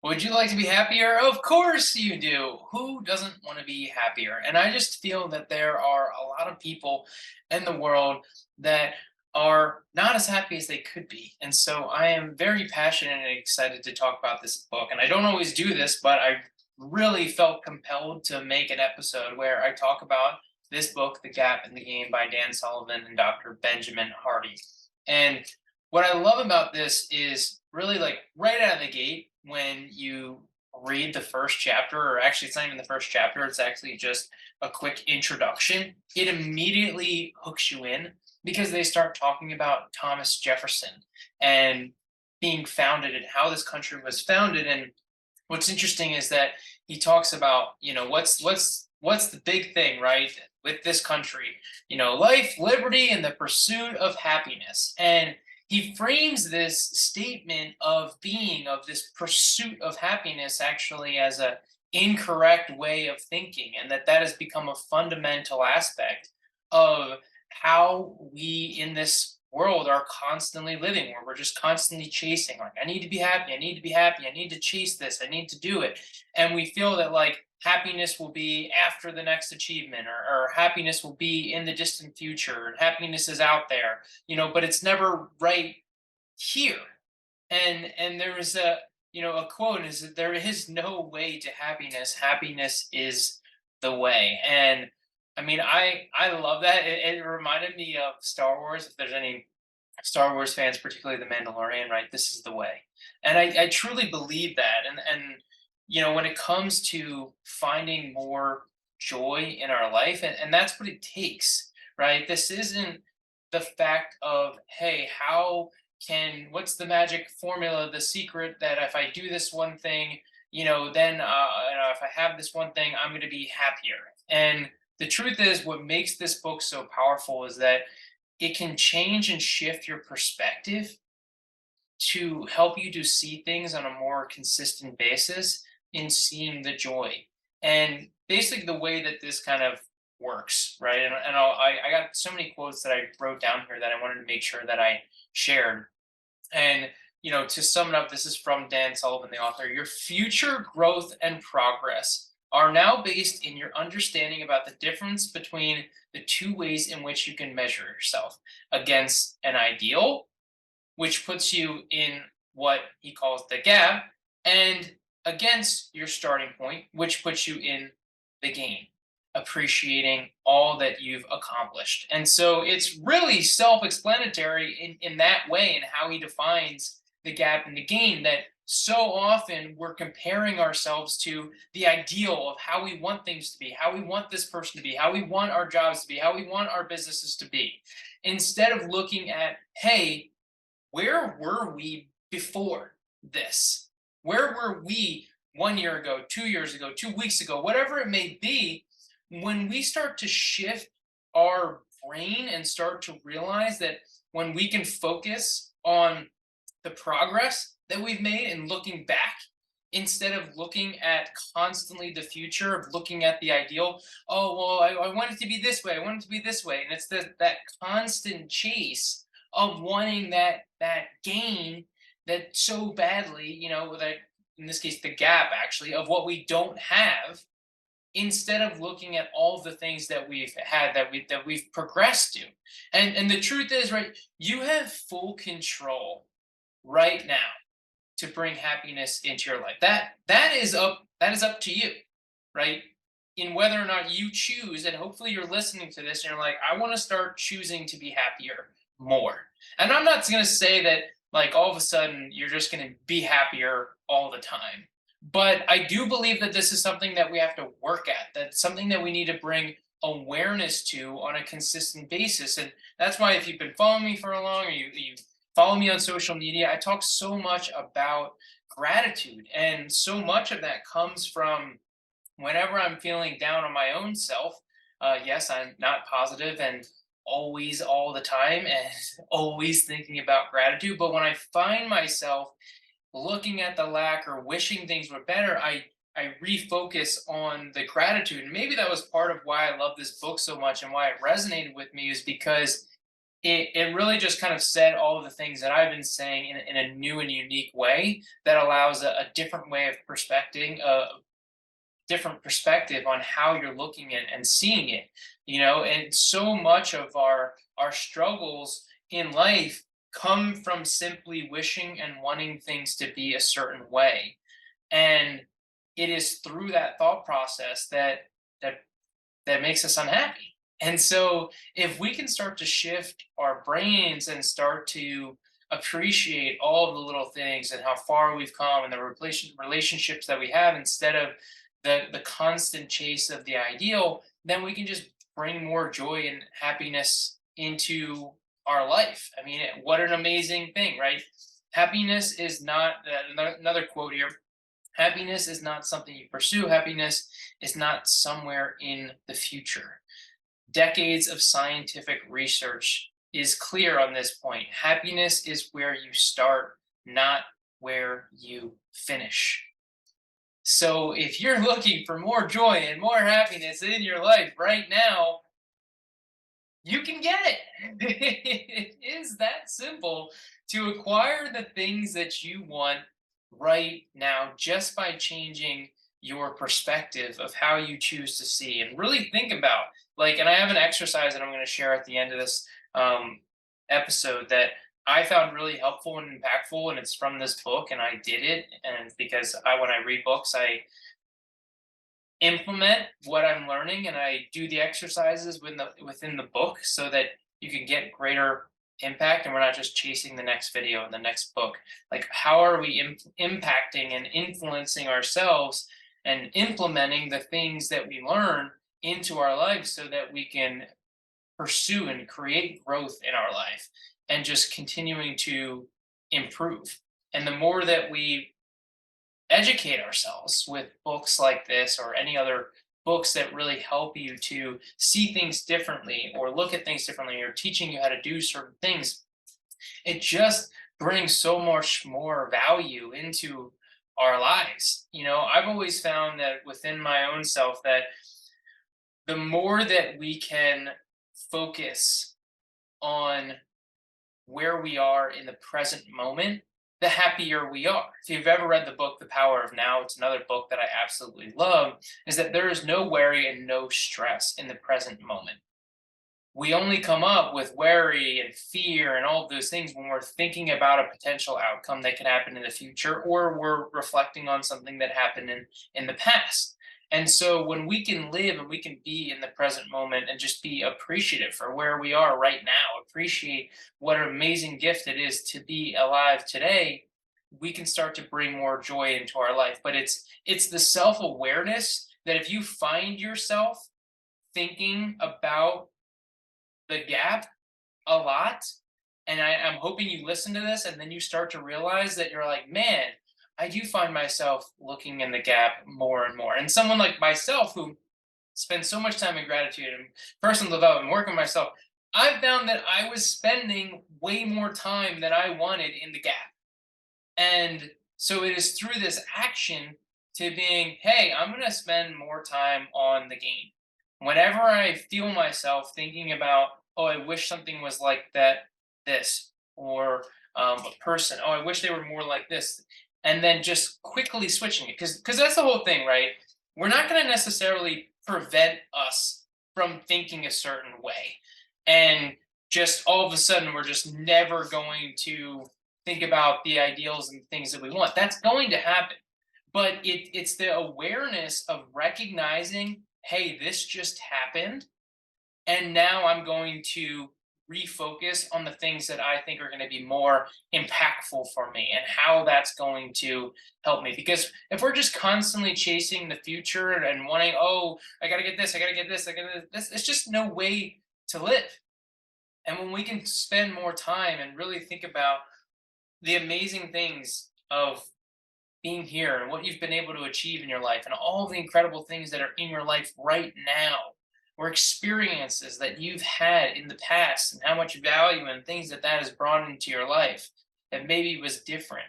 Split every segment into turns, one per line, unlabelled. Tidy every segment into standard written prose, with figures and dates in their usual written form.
Would you like to be happier? Of course you do. Who doesn't want to be happier? And I just feel that there are a lot of people in the world that are not as happy as they could be. And so I am very passionate and excited to talk about this book. And I don't always do this, but I really felt compelled to make an episode where I talk about this book, The Gap in the Game by Dan Sullivan and Dr. Benjamin Hardy. And what I love about this is really like right out of the gate when you read the first chapter, or actually, it's not even the first chapter, it's actually just a quick introduction. It immediately hooks you in because they start talking about Thomas Jefferson and being founded and how this country was founded. And what's interesting is that he talks about, what's the big thing, right? With this country, life, liberty, and the pursuit of happiness. And he frames this statement of being of this pursuit of happiness actually as a incorrect way of thinking, and that has become a fundamental aspect of how we in this world are constantly living, where we're just constantly chasing, like, I need to be happy, I need to be happy, I need to chase this, I need to do it. And we feel that like happiness will be after the next achievement, or happiness will be in the distant future, and happiness is out there, but it's never right here. And there is a quote is that there is no way to happiness. Happiness is the way. And I mean, I love that. It reminded me of Star Wars. If there's any Star Wars fans, particularly the Mandalorian, right? This is the way. And I truly believe that. And when it comes to finding more joy in our life, and that's what it takes, right? This isn't the fact of, hey, what's the magic formula, the secret that if I do this one thing, then if I have this one thing, I'm going to be happier. And the truth is, what makes this book so powerful is that it can change and shift your perspective to help you to see things on a more consistent basis in seeing the joy. And basically, the way that this kind of works, right? And I got so many quotes that I wrote down here that I wanted to make sure that I shared. And to sum it up, this is from Dan Sullivan, the author. Your future growth and progress are now based in your understanding about the difference between the two ways in which you can measure yourself: against an ideal, which puts you in what he calls the gap, and against your starting point, which puts you in the game, appreciating all that you've accomplished. And so it's really self explanatory in that way, and how he defines the gap and the gain, that so often we're comparing ourselves to the ideal of how we want things to be, how we want this person to be, how we want our jobs to be, how we want our businesses to be, instead of looking at, hey, where were we before this? Where were we 1 year ago, 2 years ago, 2 weeks ago, whatever it may be? When we start to shift our brain and start to realize that when we can focus on the progress that we've made and looking back, instead of looking at constantly the future, of looking at the ideal, oh, well, I want it to be this way, I want it to be this way. And it's that constant chase of wanting that gain, that so badly, that in this case the gap actually of what we don't have, instead of looking at all the things that we've had, that we've progressed to. And the truth is, right, you have full control right now to bring happiness into your life. That is up to you, right? In whether or not you choose, and hopefully you're listening to this and you're like, I want to start choosing to be happier more. And I'm not going to say that like all of a sudden you're just going to be happier all the time. But I do believe that this is something that we have to work at. That's something that we need to bring awareness to on a consistent basis. And that's why, if you've been following me for a long, or you follow me on social media, I talk so much about gratitude. And so much of that comes from whenever I'm feeling down on my own self. Yes, I'm not positive and always all the time and always thinking about gratitude. But when I find myself looking at the lack or wishing things were better, I refocus on the gratitude. And maybe that was part of why I love this book so much and why it resonated with me, is because it really just kind of said all of the things that I've been saying in a new and unique way that allows a different way of perspecting, different perspective on how you're looking at and seeing it. And so much of our struggles in life come from simply wishing and wanting things to be a certain way. And it is through that thought process that that makes us unhappy. And so, if we can start to shift our brains and start to appreciate all of the little things and how far we've come and the relationships that we have instead of the constant chase of the ideal, then we can just bring more joy and happiness into our life. I mean, what an amazing thing, right? Happiness is not, another quote here, happiness is not something you pursue. Happiness is not somewhere in the future. Decades of scientific research is clear on this point. Happiness is where you start, not where you finish. So if you're looking for more joy and more happiness in your life right now, you can get it. It is that simple to acquire the things that you want right now just by changing your perspective of how you choose to see and really think about, like, and I have an exercise that I'm going to share at the end of this episode that I found really helpful and impactful, and it's from this book, and I did it, and because when I read books, I implement what I'm learning and I do the exercises within the book so that you can get greater impact, and we're not just chasing the next video and the next book. Like, how are we impacting and influencing ourselves and implementing the things that we learn into our lives so that we can pursue and create growth in our life and just continuing to improve. And the more that we educate ourselves with books like this or any other books that really help you to see things differently or look at things differently or teaching you how to do certain things, it just brings so much more value into our lives. I've always found that within my own self that the more that we can focus on where we are in the present moment, the happier we are. If you've ever read the book The Power of Now, it's another book that I absolutely love, is that there is no worry and no stress in the present moment. We only come up with worry and fear and all of those things when we're thinking about a potential outcome that could happen in the future, or we're reflecting on something that happened in the past. And so when we can live and we can be in the present moment and just be appreciative for where we are right now, appreciate what an amazing gift it is to be alive today, we can start to bring more joy into our life. But it's the self-awareness that if you find yourself thinking about the gap a lot, and I'm hoping you listen to this and then you start to realize that you're like, man, I do find myself looking in the gap more and more. And someone like myself who spends so much time in gratitude and personal development, working on myself, I've found that I was spending way more time than I wanted in the gap. And so it is through this action to being, hey, I'm going to spend more time on the game. Whenever I feel myself thinking about, oh, I wish something was like that, this, or a person, oh, I wish they were more like this, and then just quickly switching it, because that's the whole thing, right? We're not going to necessarily prevent us from thinking a certain way, and just all of a sudden we're just never going to think about the ideals and things that we want. That's going to happen, but it's the awareness of recognizing, hey, this just happened, and now I'm going to refocus on the things that I think are going to be more impactful for me and how that's going to help me. Because if we're just constantly chasing the future and wanting, oh, I got to get this, I got to get this, I got to this, it's just no way to live. And when we can spend more time and really think about the amazing things of being here and what you've been able to achieve in your life and all the incredible things that are in your life right now, or experiences that you've had in the past and how much value and things that has brought into your life that maybe was different,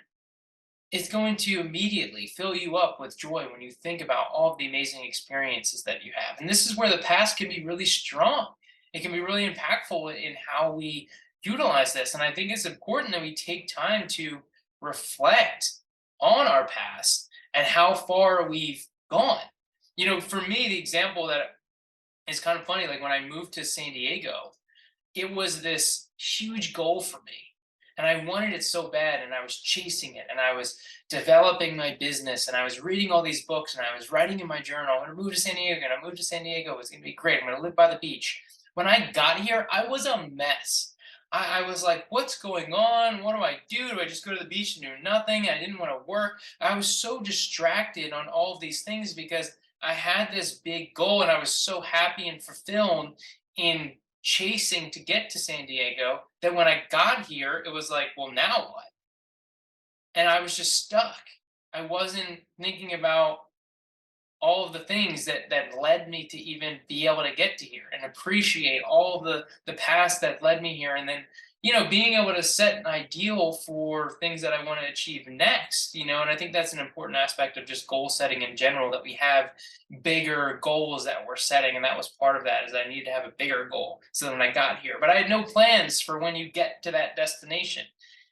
it's going to immediately fill you up with joy when you think about all of the amazing experiences that you have. And this is where the past can be really strong. it can be really impactful in how we utilize this. And I think it's important that we take time to reflect on our past and how far we've gone. For me, the example that is kind of funny, like when I moved to San Diego, it was this huge goal for me. And I wanted it so bad, and I was chasing it, and I was developing my business, and I was reading all these books, and I was writing in my journal, I'm gonna move to San Diego, and I moved to San Diego, it's gonna be great. I'm gonna live by the beach. When I got here, I was a mess. I was like, what's going on? What do I do? Do I just go to the beach and do nothing? I didn't want to work. I was so distracted on all of these things because I had this big goal, and I was so happy and fulfilled in chasing to get to San Diego that when I got here, it was like, well, now what? And I was just stuck. I wasn't thinking about all of the things that led me to even be able to get to here and appreciate all the past that led me here, and then being able to set an ideal for things that I want to achieve next. And I think that's an important aspect of just goal setting in general, that we have bigger goals that we're setting, and that was part of that, is I needed to have a bigger goal so that when I got here, but I had no plans for when you get to that destination.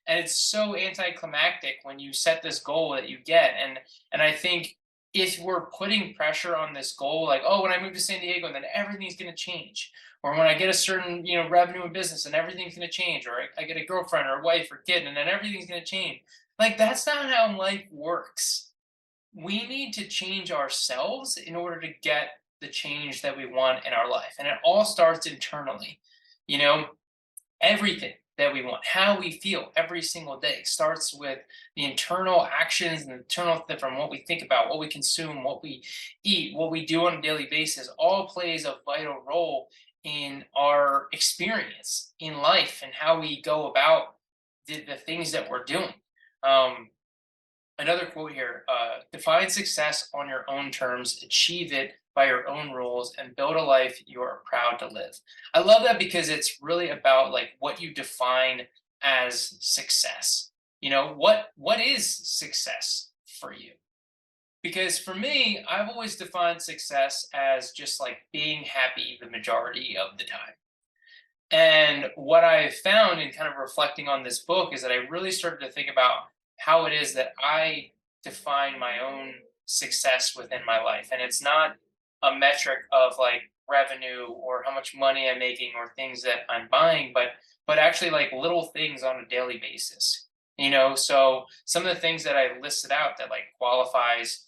And it's so anticlimactic when you set this goal that you get. And I think if we're putting pressure on this goal, like, oh, when I move to San Diego, then everything's going to change, or when I get a certain revenue in business, and everything's going to change, or I get a girlfriend or a wife or kid, and then everything's going to change. Like, that's not how life works. We need to change ourselves in order to get the change that we want in our life, and it all starts internally. You know, Everything that we want, how we feel every single day, starts with the internal actions and internal from what we think about, what we consume, what we eat, what we do on a daily basis, all plays a vital role in our experience in life and how we go about the things that we're doing. Um, Another quote here: define success on your own terms, achieve it by your own rules, and build a life you are proud to live. I love that because it's really about like what you define as success. What is success for you? Because for me, I've always defined success as just like being happy the majority of the time. And what I've found in kind of reflecting on this book is that I really started to think about how it is that I define my own success within my life. And it's not a metric of like revenue or how much money I'm making or things that I'm buying, but actually like little things on a daily basis. So some of the things that I listed out that like qualifies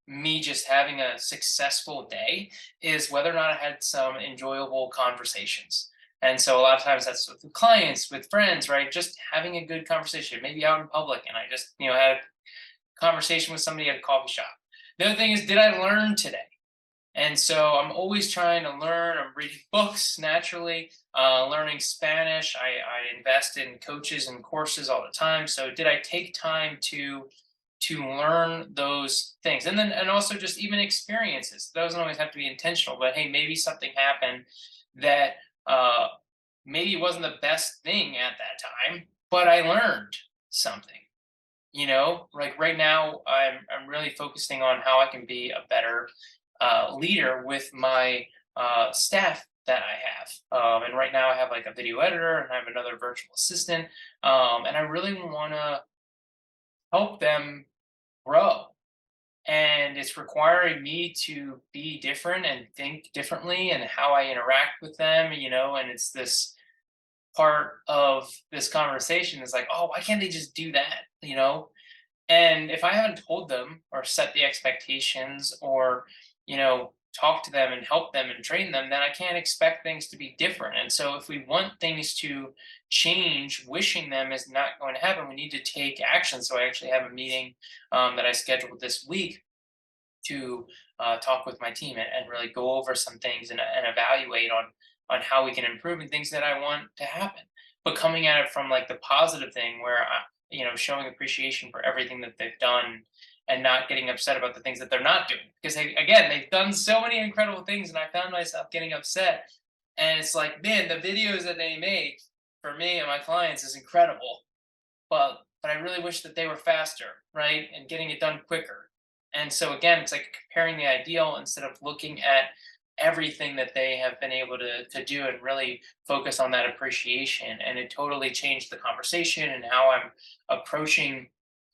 me just having a successful day is whether or not I had some enjoyable conversations. And so a lot of times that's with clients, with friends, right? Just having a good conversation, maybe out in public, and I just, had a conversation with somebody at a coffee shop. The other thing is, did I learn today? And so I'm always trying to learn. I'm reading books naturally, learning Spanish. I invest in coaches and courses all the time. So did I take time to learn those things? And also just even experiences. Those don't always have to be intentional, but hey, maybe something happened that maybe it wasn't the best thing at that time, but I learned something. Like right now, I'm really focusing on how I can be a better leader with my staff that I have. And right now, I have like a video editor, and I have another virtual assistant, and I really want to help them grow. And it's requiring me to be different and think differently and how I interact with them, and it's this part of this conversation is like, oh, why can't they just do that? And if I haven't told them or set the expectations or, talk to them and help them and train them, then I can't expect things to be different. And so if we want things to change, wishing them is not going to happen. We need to take action. So I actually have a meeting that I scheduled this week to talk with my team and really go over some things and evaluate on how we can improve and things that I want to happen. But coming at it from like the positive thing, where showing appreciation for everything that they've done and not getting upset about the things that they're not doing. Because again, they've done so many incredible things, and I found myself getting upset. And it's like, man, the videos that they make for me and my clients is incredible, but I really wish that they were faster, right, and getting it done quicker. And so again, it's like comparing the ideal instead of looking at everything that they have been able to do and really focus on that appreciation. And it totally changed the conversation and how I'm approaching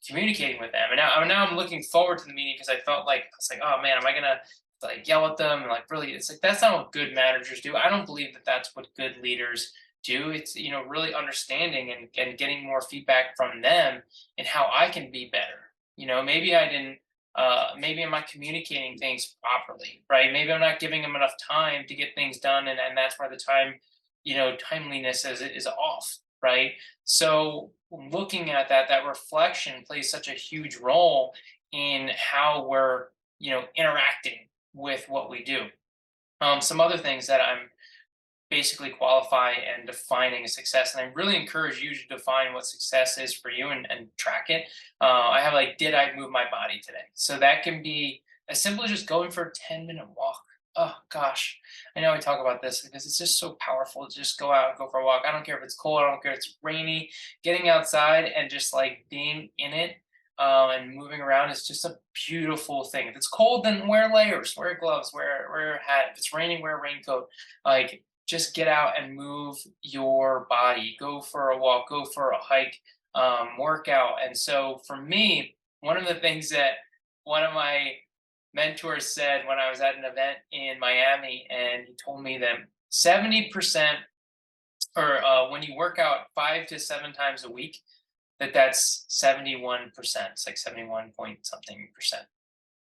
communicating with them. And now I'm looking forward to the meeting because I felt like I was like, oh man, am I gonna like yell at them and like really? It's like that's not what good managers do. I don't believe that that's what good leaders do. It's really understanding and getting more feedback from them and how I can be better. Maybe I didn't. Maybe I'm not communicating things properly, right? Maybe I'm not giving them enough time to get things done, and that's why the timeliness is off, right? So looking at that reflection plays such a huge role in how we're interacting with what we do. Some other things that I'm basically qualify and defining a success. And I really encourage you to define what success is for you and track it. I have like, did I move my body today? So that can be as simple as just going for a 10-minute walk. Oh gosh, I know I talk about this because it's just so powerful to just go out and go for a walk. I don't care if it's cold, I don't care if it's rainy. Getting outside and just like being in it and moving around is just a beautiful thing. If it's cold, then wear layers, wear gloves, wear a hat. If it's raining, wear a raincoat. Like just get out and move your body. Go for a walk, go for a hike, work out. And so for me, one of the things that one of my mentors said when I was at an event in Miami, and he told me that 70%, or when you work out 5 to 7 times a week, that's 71%. It's like 71 point something percent,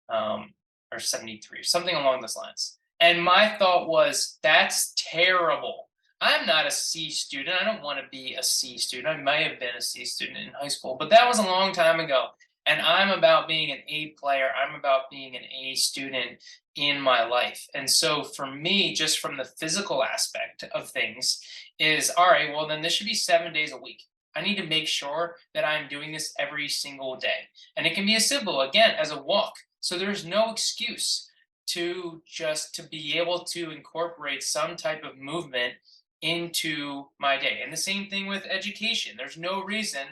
or 73, something along those lines. And my thought was, that's terrible. I'm not a C student. I don't want to be a C student. I may have been a C student in high school, but that was a long time ago. And I'm about being an A player. I'm about being an A student in my life. And so for me, just from the physical aspect of things, is all right, well, then this should be 7 days a week. I need to make sure that I'm doing this every single day. And it can be as simple, again, as a walk. So there's no excuse to be able to incorporate some type of movement into my day. And the same thing with education. There's no reason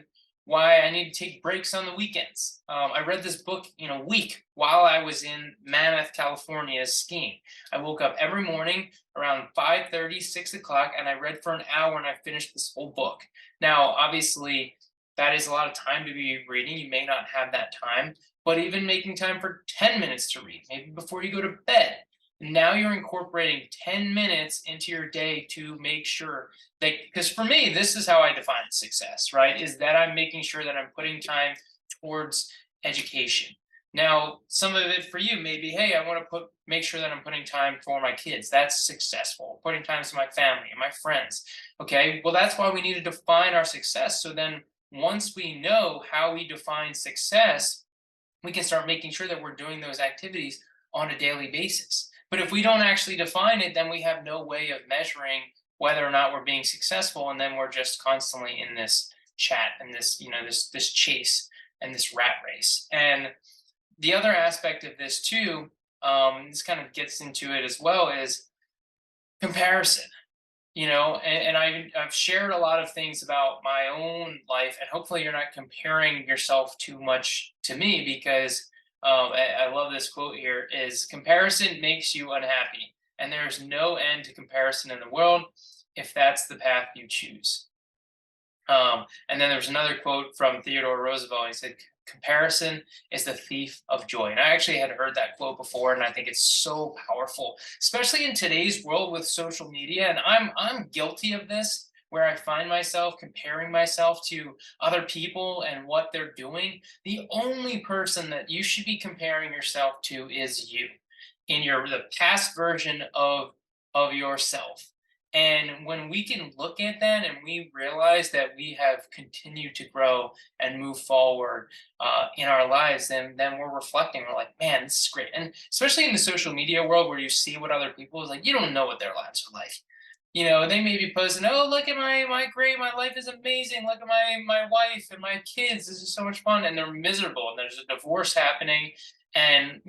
why I need to take breaks on the weekends. I read this book in a week while I was in Mammoth, California skiing. I woke up every morning around 5:30, 6 o'clock, and I read for an hour and I finished this whole book. Now, obviously, that is a lot of time to be reading. You may not have that time, but even making time for 10 minutes to read, maybe before you go to bed. Now you're incorporating 10 minutes into your day to make sure that, because for me, this is how I define success, right? Is that I'm making sure that I'm putting time towards education. Now, some of it for you may be, hey, I want to make sure that I'm putting time for my kids. That's successful. Putting time to my family and my friends. Okay, well, that's why we need to define our success. So then once we know how we define success, we can start making sure that we're doing those activities on a daily basis. But if we don't actually define it, then we have no way of measuring whether or not we're being successful, and then we're just constantly in this chat and this chase and this rat race. And the other aspect of this too, this kind of gets into it as well, is comparison. I've shared a lot of things about my own life, and hopefully you're not comparing yourself too much to me, because I love this quote here: is comparison makes you unhappy, and there's no end to comparison in the world if that's the path you choose. And then there's another quote from Theodore Roosevelt. He said, comparison is the thief of joy. And I actually had heard that quote before, and I think it's so powerful, especially in today's world with social media. And I'm guilty of this, where I find myself comparing myself to other people and what they're doing. The only person that you should be comparing yourself to is you, in the past version of yourself. And when we can look at that and we realize that we have continued to grow and move forward in our lives, then we're reflecting. We're like, man, this is great. And especially in the social media world, where you see what other people is like, you don't know what their lives are like. They may be posting, oh, look at my great, my life is amazing. Look at my wife and my kids. This is so much fun. And they're miserable. And there's a divorce happening. And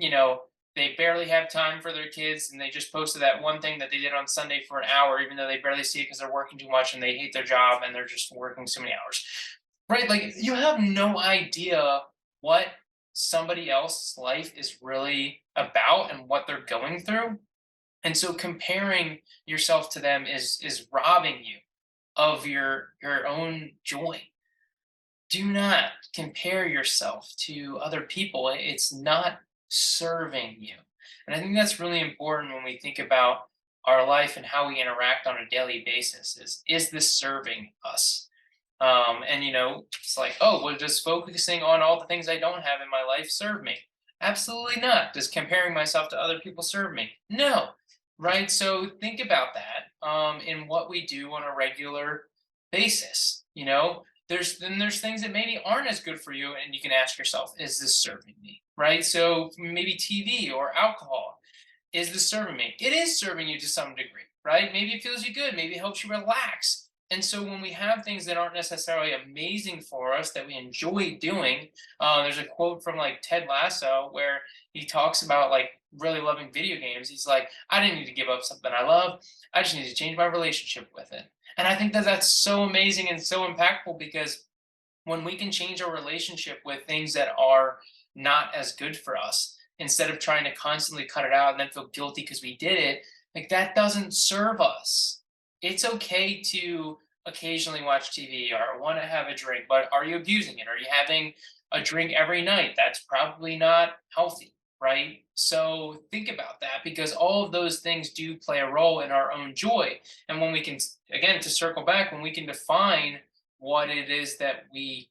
they barely have time for their kids, and they just posted that one thing that they did on Sunday for an hour, even though they barely see it because they're working too much and they hate their job and they're just working so many hours. Right? Like, you have no idea what somebody else's life is really about and what they're going through. And so comparing yourself to them is robbing you of your own joy. Do not compare yourself to other people. It's not serving you. And I think that's really important when we think about our life and how we interact on a daily basis is this serving us? And it's like, oh, well, does focusing on all the things I don't have in my life serve me? Absolutely not. Does comparing myself to other people serve me? No. Right. So think about that in what we do on a regular basis. There's things that maybe aren't as good for you, and you can ask yourself, is this serving me? Right. So maybe TV or alcohol, is this serving me? It is serving you to some degree, right? Maybe it feels you good. Maybe it helps you relax. And so when we have things that aren't necessarily amazing for us that we enjoy doing, there's a quote from like Ted Lasso where he talks about like really loving video games. He's like, I didn't need to give up something I love. I just need to change my relationship with it. And I think that that's so amazing and so impactful because when we can change our relationship with things that are not as good for us, instead of trying to constantly cut it out and then feel guilty because we did it, like that doesn't serve us. It's okay to occasionally watch TV or want to have a drink, but are you abusing it? Are you having a drink every night? That's probably not healthy, right? So think about that because all of those things do play a role in our own joy. And when we can, again, to circle back, when we can define what it is that we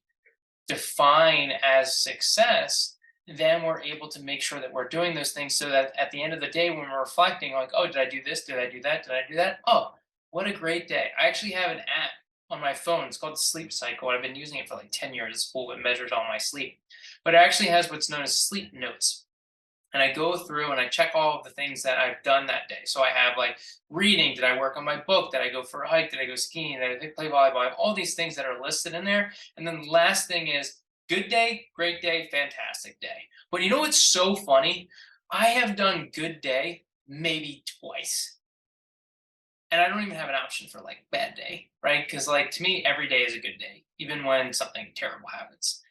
define as success, then we're able to make sure that we're doing those things so that at the end of the day, when we're reflecting, like, oh, did I do this? Did I do that? Did I do that? Oh, what a great day. I actually have an app on my phone. It's called the Sleep Cycle. I've been using it for like 10 years at school. It measures all my sleep, but it actually has what's known as sleep notes, and I go through and I check all of the things that I've done that day. So I have like reading, did I work on my book? Did I go for a hike? Did I go skiing? Did I play volleyball? I have all these things that are listed in there. And then the last thing is good day, great day, fantastic day. But you know what's so funny? I have done good day maybe twice. And I don't even have an option for like bad day, right? Because like to me, every day is a good day, even when something terrible happens,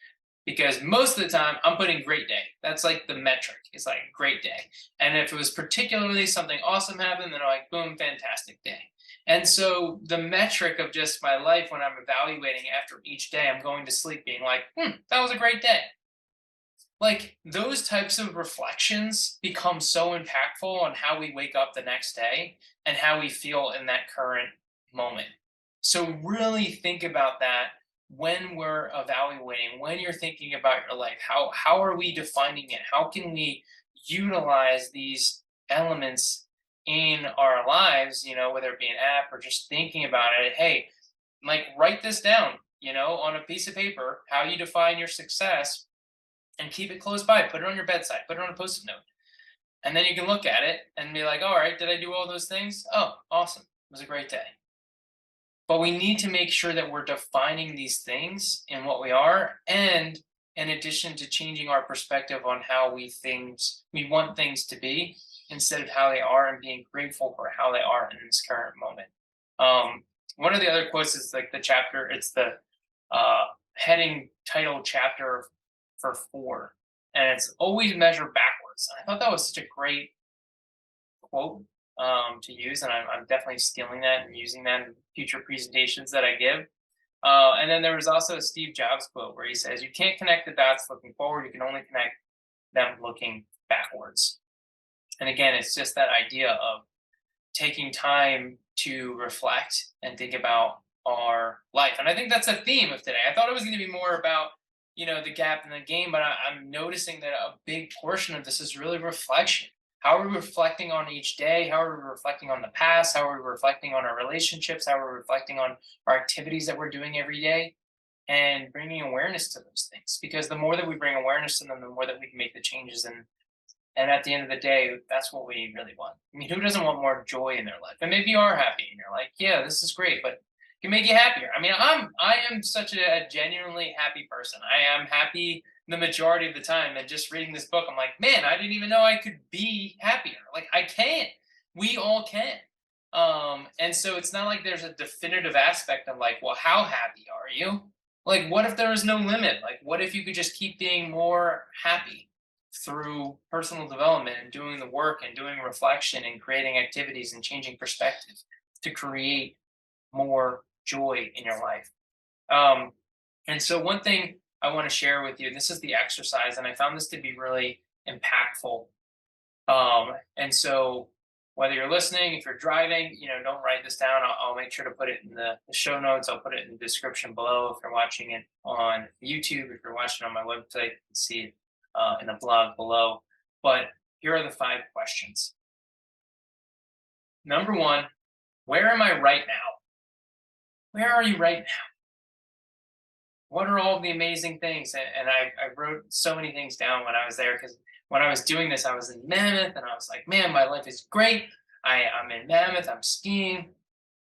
because most of the time I'm putting great day. That's like the metric. It's like great day. And if it was particularly something awesome happened, then I'm like, boom, fantastic day. And so the metric of just my life when I'm evaluating after each day, I'm going to sleep being like, that was a great day. Like those types of reflections become so impactful on how we wake up the next day and how we feel in that current moment. So really think about that when we're evaluating, when you're thinking about your life. How are we defining it? How can we utilize these elements in our lives, whether it be an app or just thinking about it? Hey, like write this down, on a piece of paper, how you define your success, and keep it close by. Put it on your bedside, put it on a post-it note. And then you can look at it and be like, all right, did I do all those things? Oh, awesome. It was a great day. But we need to make sure that we're defining these things in what we are, and in addition to changing our perspective on how we want things to be instead of how they are, and being grateful for how they are in this current moment. One of the other quotes is like the chapter, it's the heading title chapter for 4, and it's always measure backwards. And I thought that was such a great quote to use, and I'm definitely stealing that and using that in future presentations that I give. And then there was also a Steve Jobs quote where he says, "You can't connect the dots looking forward; you can only connect them looking backwards." And again, it's just that idea of taking time to reflect and think about our life. And I think that's a theme of today. I thought it was going to be more about, the gap in the game, but I'm noticing that a big portion of this is really reflection. How are we reflecting on each day? How are we reflecting on the past? How are we reflecting on our relationships? How are we reflecting on our activities that we're doing every day? And bringing awareness to those things. Because the more that we bring awareness to them, the more that we can make the changes. And at the end of the day, that's what we really want. I mean, who doesn't want more joy in their life? And maybe you are happy and you're like, yeah, this is great, but it can make you happier. I mean, I am such a genuinely happy person. I am happy the majority of the time. And just reading this book, I'm like, man, I didn't even know I could be happier. Like I can. We all can. And so it's not like there's a definitive aspect of like, well, how happy are you? Like, what if there was no limit? Like, what if you could just keep being more happy? through personal development and doing the work and doing reflection and creating activities and changing perspective to create more joy in your life. Um, and so, one thing I want to share with you, this is the exercise, and I found this to be really impactful. And so, whether you're listening, if you're driving, don't write this down. I'll make sure to put it in the show notes. I'll put it in the description below. If you're watching it on YouTube, if you're watching it on my website, you can see it in the blog below. But here are the 5 questions. Number one, where am I right now? Where are you right now? What are all the amazing things? And I wrote so many things down when I was there, because when I was doing this, I was in Mammoth and I was like, man, my life is great. I'm in Mammoth, I'm skiing.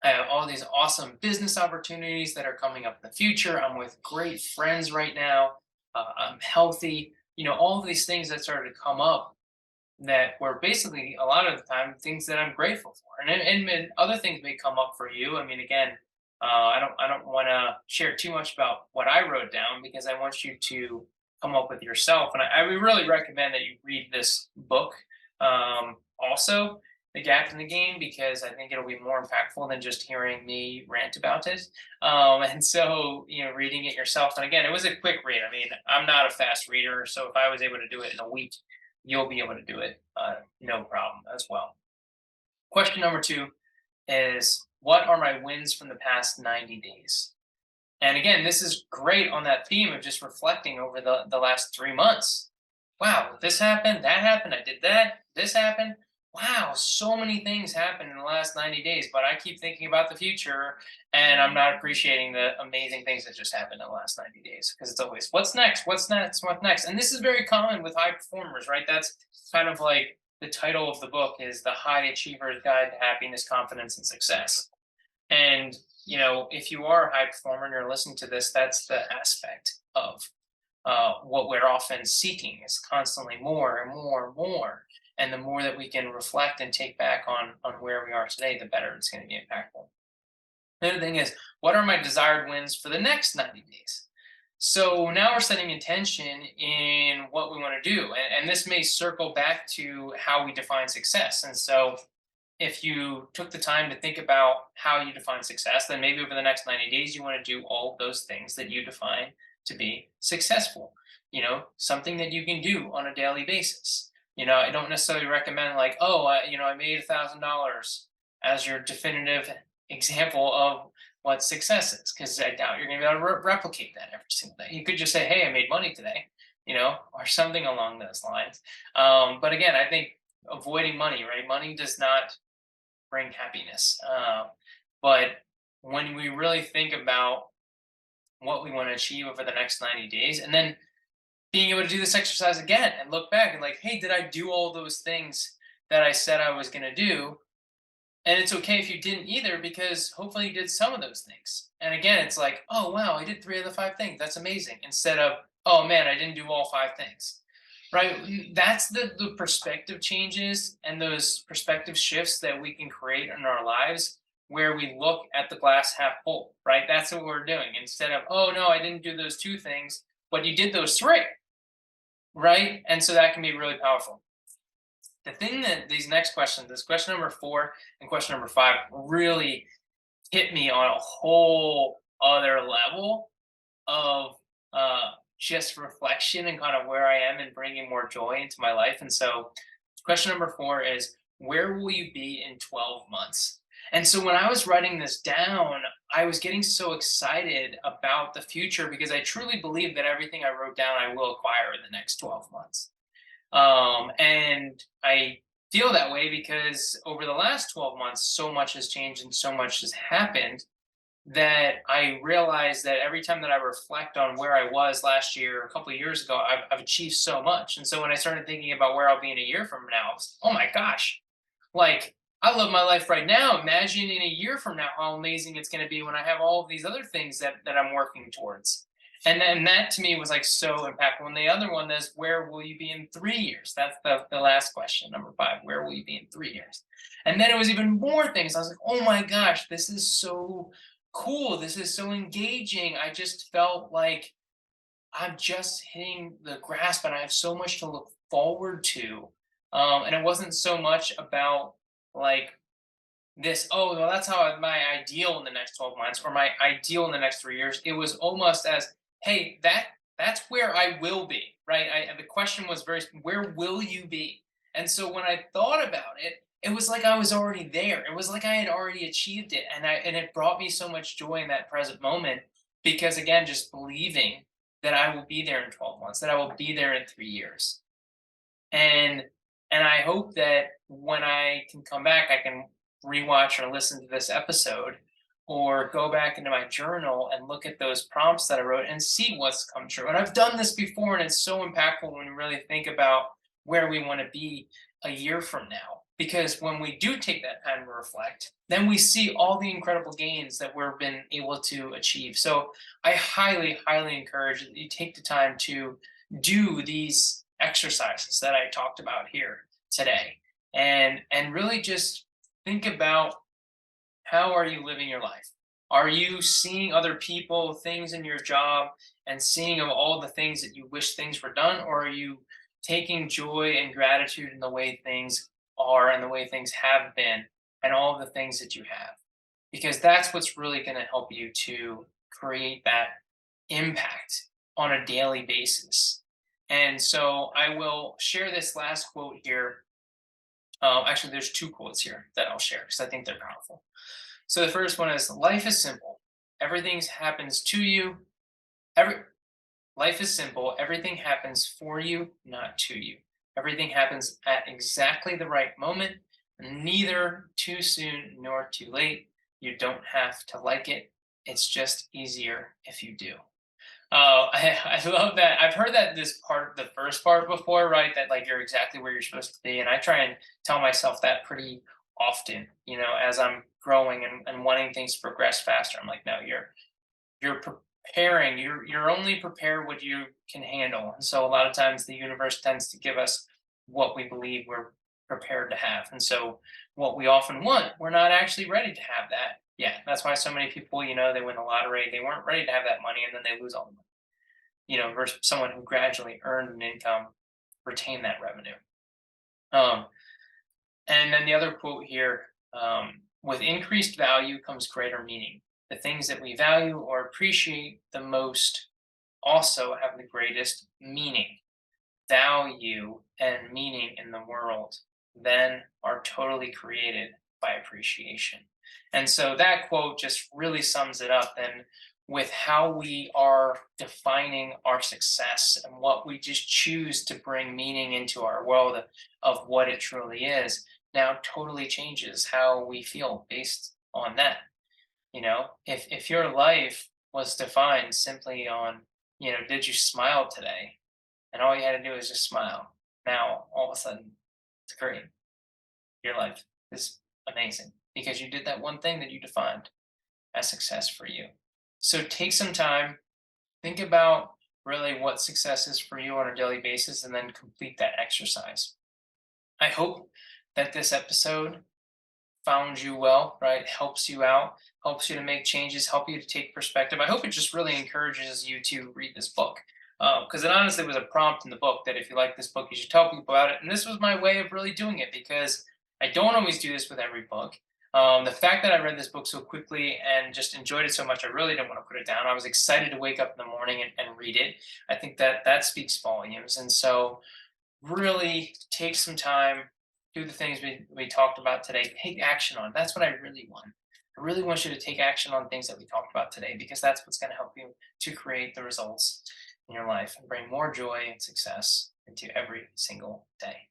I have all these awesome business opportunities that are coming up in the future. I'm with great friends right now. I'm healthy. All of these things that started to come up that were basically a lot of the time things that I'm grateful for. And other things may come up for you. I mean, again, I don't want to share too much about what I wrote down, because I want you to come up with yourself. And I would really recommend that you read this book. Also, The Gap in the Game, because I think it'll be more impactful than just hearing me rant about it. And so, reading it yourself. And again, it was a quick read. I mean, I'm not a fast reader, so if I was able to do it in a week, you'll be able to do it, no problem as well. Question number 2 is, what are my wins from the past 90 days? And again, this is great on that theme of just reflecting over the last 3 months. Wow, this happened, that happened, I did that, this happened. Wow, so many things happened in the last 90 days, but I keep thinking about the future and I'm not appreciating the amazing things that just happened in the last 90 days, because it's always what's next, what's next, what's next. And this is very common with high performers, right? That's kind of like the title of the book is The High Achiever's Guide to Happiness, Confidence, and Success. And, if you are a high performer and you're listening to this, that's the aspect of what we're often seeking, is constantly more and more and more. And the more that we can reflect and take back on where we are today, the better it's going to be impactful. The other thing is, what are my desired wins for the next 90 days? So now we're setting intention in what we want to do. And this may circle back to how we define success. And so if you took the time to think about how you define success, then maybe over the next 90 days, you want to do all of those things that you define to be successful. Something that you can do on a daily basis. I don't necessarily recommend like, oh, I made $1,000 as your definitive example of what success is, because I doubt you're going to be able to replicate that every single day. You could just say, hey, I made money today, or something along those lines. But again, I think avoiding money, right? Money does not bring happiness. But when we really think about what we want to achieve over the next 90 days, and then being able to do this exercise again and look back and like, hey, did I do all those things that I said I was going to do? And it's okay if you didn't either, because hopefully you did some of those things. And again, it's like, oh, wow, I did 3 of the 5 things. That's amazing. Instead of, oh, man, I didn't do all 5 things. Right? That's the perspective changes and those perspective shifts that we can create in our lives, where we look at the glass half full, right? That's what we're doing. Instead of, oh, no, I didn't do those 2 things, but you did those 3, right? And so that can be really powerful. The thing that these next questions, this question number 4 and question number 5, really hit me on a whole other level of just reflection and kind of where I am and bringing more joy into my life. And so, question number 4 is, where will you be in 12 months? And so, when I was writing this down, I was getting so excited about the future, because I truly believe that everything I wrote down I will acquire in the next 12 months. And I feel that way because over the last 12 months, so much has changed and so much has happened, that I realized that every time that I reflect on where I was last year, a couple of years ago, I've achieved so much. And so when I started thinking about where I'll be in a year from now, I was, oh my gosh, like I love my life right now. Imagine in a year from now how amazing it's going to be when I have all of these other things that I'm working towards. And then that to me was like so impactful. And the other one is, where will you be in 3 years? That's the last question, number 5. Where will you be in 3 years? And then it was even more things. I was like, oh my gosh, this is so cool. This is so engaging. I just felt like I'm just hitting the grasp and I have so much to look forward to. And it wasn't so much about like this, oh, well, that's my ideal in the next 12 months or my ideal in the next 3 years. It was almost as, hey, that's where I will be, right? The question was very, where will you be? And so when I thought about it, it was like I was already there. It was like I had already achieved it. And it brought me so much joy in that present moment because again, just believing that I will be there in 12 months, that I will be there in 3 years. And I hope that when I can come back, I can rewatch or listen to this episode or go back into my journal and look at those prompts that I wrote and see what's come true. And I've done this before, and it's so impactful when we really think about where we want to be a year from now. Because when we do take that time to reflect, then we see all the incredible gains that we've been able to achieve. So I highly, highly encourage that you take the time to do these exercises that I talked about here today and really just think about, how are you living your life? Are you seeing other people, things in your job, and seeing of all the things that you wish things were done? Or are you taking joy and gratitude in the way things are and the way things have been and all the things that you have? Because that's what's really going to help you to create that impact on a daily basis. And so I will share this last quote here. Actually, there's two quotes here that I'll share because I think they're powerful. So the first one is, life is simple. Everything happens to you. Every Life is simple. Everything happens for you, not to you. Everything happens at exactly the right moment, neither too soon nor too late. You don't have to like it. It's just easier if you do. I love that. I've heard that this part, the first part before, right? That like you're exactly where you're supposed to be. And I try and tell myself that pretty often, as I'm growing and wanting things to progress faster. I'm like, no, you're preparing. You're only prepared what you can handle. And so a lot of times the universe tends to give us what we believe we're prepared to have. And so what we often want, we're not actually ready to have that yet. That's why so many people, they win the lottery, they weren't ready to have that money, and then they lose all the money. Versus someone who gradually earned an income, retain that revenue. And then the other quote here, with increased value comes greater meaning. The things that we value or appreciate the most also have the greatest meaning, value, and meaning in the world, then are totally created by appreciation. And so that quote just really sums it up. And with how we are defining our success and what we just choose to bring meaning into our world of what it truly is, now totally changes how we feel based on that. If your life was defined simply on, did you smile today? And all you had to do is just smile. Now, all of a sudden, it's great. Your life is amazing because you did that one thing that you defined as success for you. So take some time, think about really what success is for you on a daily basis, and then complete that exercise. I hope that this episode found you well, right? Helps you out, helps you to make changes, help you to take perspective. I hope it just really encourages you to read this book. Because it honestly was a prompt in the book that if you like this book, you should tell people about it. And this was my way of really doing it because I don't always do this with every book. The fact that I read this book so quickly and just enjoyed it so much, I really didn't want to put it down. I was excited to wake up in the morning and read it. I think that speaks volumes. And so really take some time, do the things we talked about today, take action on. That's what I really want. I really want you to take action on things that we talked about today because that's what's going to help you to create the results in your life and bring more joy and success into every single day.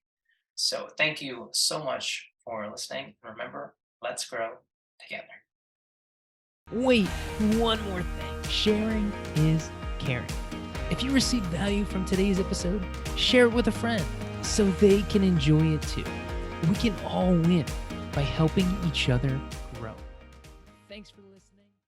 So thank you so much for listening. Remember, let's grow together.
Wait, one more thing. Sharing is caring. If you received value from today's episode, share it with a friend so they can enjoy it too. We can all win by helping each other